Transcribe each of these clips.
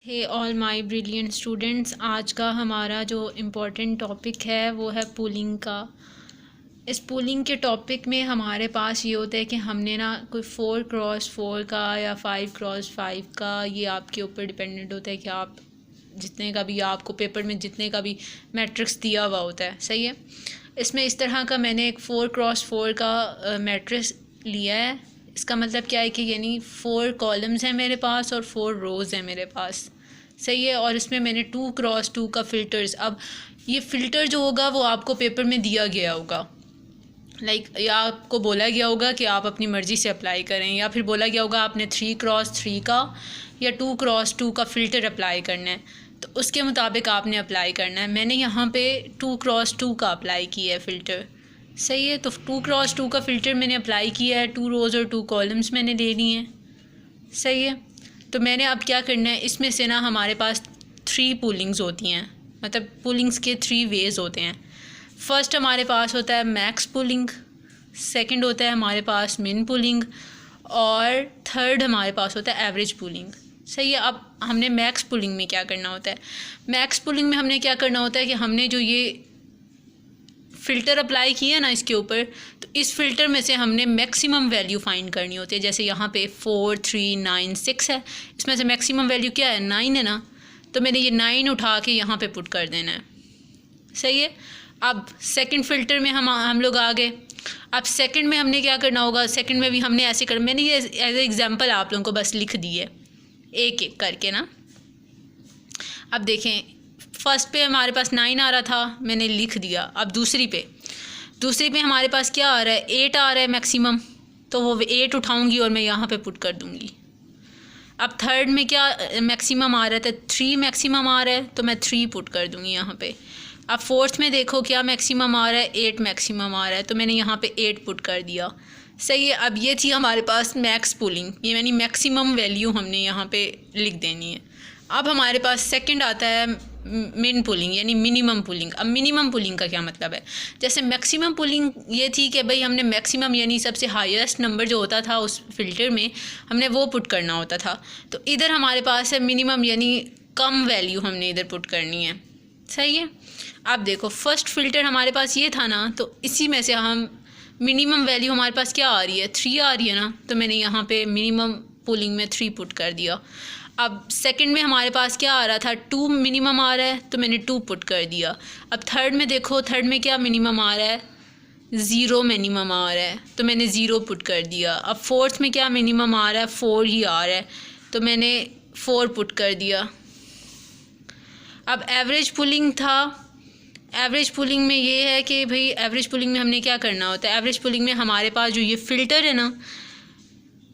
Hey all my brilliant students, आज का हमारा जो इम्पोर्टेंट टॉपिक है वो है पूलिंग का। इस पूलिंग के टॉपिक में हमारे पास ये होता है कि हमने ना कोई 4x4 का या 5x5 का, ये आपके ऊपर डिपेंडेंट होता है कि आप जितने का भी आपको पेपर में जितने का भी मैट्रिक्स दिया हुआ होता है, सही है। इसमें इस तरह का मैंने एक 4x4 का मैट्रिक्स लिया है। इसका मतलब क्या है कि यानी 4 कॉलम्स हैं मेरे पास और 4 रोज़ हैं मेरे पास, सही है। और इसमें मैंने 2x2 का फ़िल्टर्स, अब ये फ़िल्टर जो होगा वो आपको पेपर में दिया गया होगा, या आपको बोला गया होगा कि आप अपनी मर्ज़ी से अप्लाई करें, या फिर बोला गया होगा आपने 3x3 का या 2x2 का फ़िल्टर अप्लाई करना है, तो उसके मुताबिक आपने अप्लाई करना है। मैंने यहाँ पे 2x2 का अप्लाई किया है फ़िल्टर, सही है। तो 2x2 का फ़िल्टर मैंने अप्लाई किया है, 2 रोज़ और 2 कॉलम्स मैंने ले ली हैं, सही है। तो मैंने अब क्या करना है, इसमें से ना हमारे पास 3 पूलिंग्स होती हैं, मतलब पूलिंग्स के 3 वेज़ होते हैं। फ़र्स्ट हमारे पास होता है मैक्स पुलिंग, सेकंड होता है हमारे पास मिन पुलिंग, और थर्ड हमारे पास होता है एवरेज पुलिंग, सही है। अब हमने मैक्स पुलिंग में क्या करना होता है, मैक्स पुलिंग में हमने क्या करना होता है कि हमने जो ये फ़िल्टर अप्लाई किया ना इसके ऊपर, तो इस फ़िल्टर में से हमने मैक्सिमम वैल्यू फाइंड करनी होती है। जैसे यहाँ पे 4, 3, 9, 6 है, इसमें से मैक्सिमम वैल्यू क्या है, 9 है ना, तो मैंने ये 9 उठा के यहाँ पे पुट कर देना है, सही है। अब सेकंड फ़िल्टर में हम लोग आ गए। अब सेकंड में हमने क्या करना होगा, सेकंड में भी हमने ऐसे कर, मैंने ये एज ए एग्जांपल आप लोगों को बस लिख दी है एक एक करके ना। अब देखें, फ़र्स्ट पे हमारे पास 9 आ रहा था, मैंने लिख दिया। अब दूसरी पे हमारे पास क्या आ रहा है, 8 आ रहा है मैक्सिमम, तो वो 8 उठाऊंगी और मैं यहाँ पे पुट कर दूँगी। अब थर्ड में क्या मैक्सिमम आ रहा था, 3 मैक्सिमम आ रहा है, तो मैं 3 पुट कर दूँगी यहाँ पे। अब फोर्थ में देखो क्या मैक्सिमम आ रहा है, 8 मैक्सिमम आ रहा है, तो मैंने यहाँ पे 8 पुट कर दिया, सही है। अब ये थी हमारे पास मैक्स पुलिंग, ये यानी मैक्सिमम वैल्यू हमने यहाँ पे लिख देनी है। अब हमारे पास सेकंड आता है मिन पुलिंग, यानी मिनिमम पुलिंग। अब मिनिमम पुलिंग का क्या मतलब है, जैसे मैक्सिमम पुलिंग ये थी कि भाई हमने मैक्सिमम यानी सबसे हाईएस्ट नंबर जो होता था उस फिल्टर में हमने वो पुट करना होता था। तो इधर हमारे पास है मिनिमम, यानी कम वैल्यू हमने इधर पुट करनी है, सही है। अब देखो फर्स्ट फ़िल्टर हमारे पास ये था ना, तो इसी में से हम मिनिमम वैल्यू हमारे पास क्या आ रही है, 3 आ रही है ना, तो मैंने यहाँ पे मिनिमम पुलिंग में 3 पुट कर दिया। अब सेकंड में हमारे पास क्या आ रहा था, 2 मिनिमम आ रहा है, तो मैंने 2 पुट कर दिया। अब थर्ड में देखो, थर्ड में क्या मिनिमम आ रहा है, 0 मिनिमम आ रहा है, तो मैंने 0 पुट कर दिया। अब फोर्थ में क्या मिनिमम आ रहा है, 4 ही आ रहा है, तो मैंने 4 पुट कर दिया। अब एवरेज पुलिंग था, एवरेज पुलिंग में ये है कि भाई एवरेज पुलिंग में हमने क्या करना होता है, एवरेज पुलिंग में हमारे पास जो ये फ़िल्टर है ना,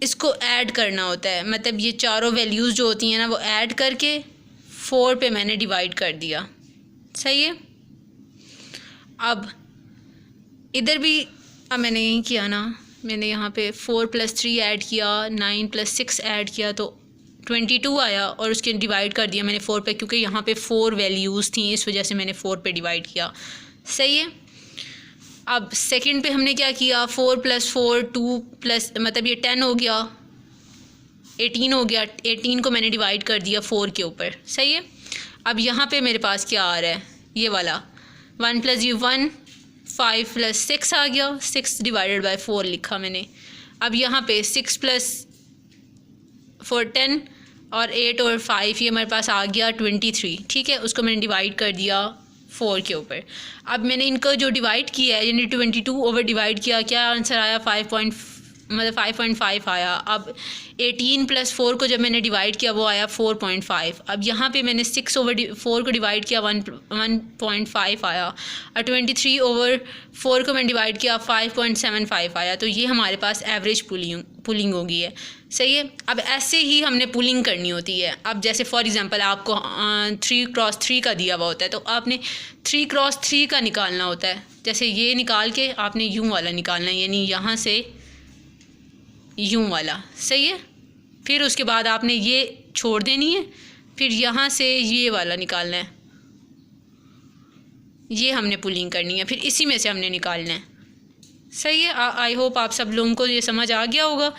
इसको ऐड करना होता है, मतलब ये चारों वैल्यूज़ जो होती हैं ना वो ऐड करके 4 पे मैंने डिवाइड कर दिया, सही है। अब इधर भी अब मैंने यही किया ना, मैंने यहाँ पे 4 + 3 ऐड किया, 9 + 6 ऐड किया, तो 22 आया, और उसके डिवाइड कर दिया मैंने 4 पे, क्योंकि यहाँ पे 4 वैल्यूज़ थी, इस वजह से मैंने 4 पे डिवाइड किया, सही है। अब सेकंड पे हमने क्या किया, 4 + 4 2 प्लस, मतलब ये 10 हो गया, 18 हो गया, 18 को मैंने डिवाइड कर दिया 4 के ऊपर, सही है। अब यहाँ पे मेरे पास क्या आ रहा है, ये वाला 1 + 1 5 + 6 आ गया, 6 / 4 लिखा मैंने। अब यहाँ पे 6 + 4 10 और 8 और 5 ये हमारे पास आ गया 23, ठीक है। उसको मैंने डिवाइड कर दिया 4 के ऊपर। अब मैंने इनको जो डिवाइड किया है, यानी 22 ओवर डिवाइड किया, क्या आंसर आया, 5.5 आया। अब 18 + 4 को जब मैंने डिवाइड किया वो आया 4.5। अब यहाँ पे मैंने 6 ओवर 4 को डिवाइड किया, 1.5 आया, और 23 ओवर 4 को मैंने डिवाइड किया, 5.75 आया। तो ये हमारे पास एवरेज पुलिंग होगी है, सही है। अब ऐसे ही हमने पुलिंग करनी होती है। अब जैसे फॉर एग्जांपल आपको 3x3 का दिया हुआ होता है, तो आपने 3x3 का निकालना होता है। जैसे ये निकाल के आपने यूं वाला निकालना है, यानी यहाँ से यूं वाला, सही है। फिर उसके बाद आपने ये छोड़ देनी है, फिर यहाँ से ये वाला निकालना है, ये हमने पुलिंग करनी है, फिर इसी में से हमने निकालना है, सही है। आई होप आप सब लोगों को ये समझ आ गया होगा।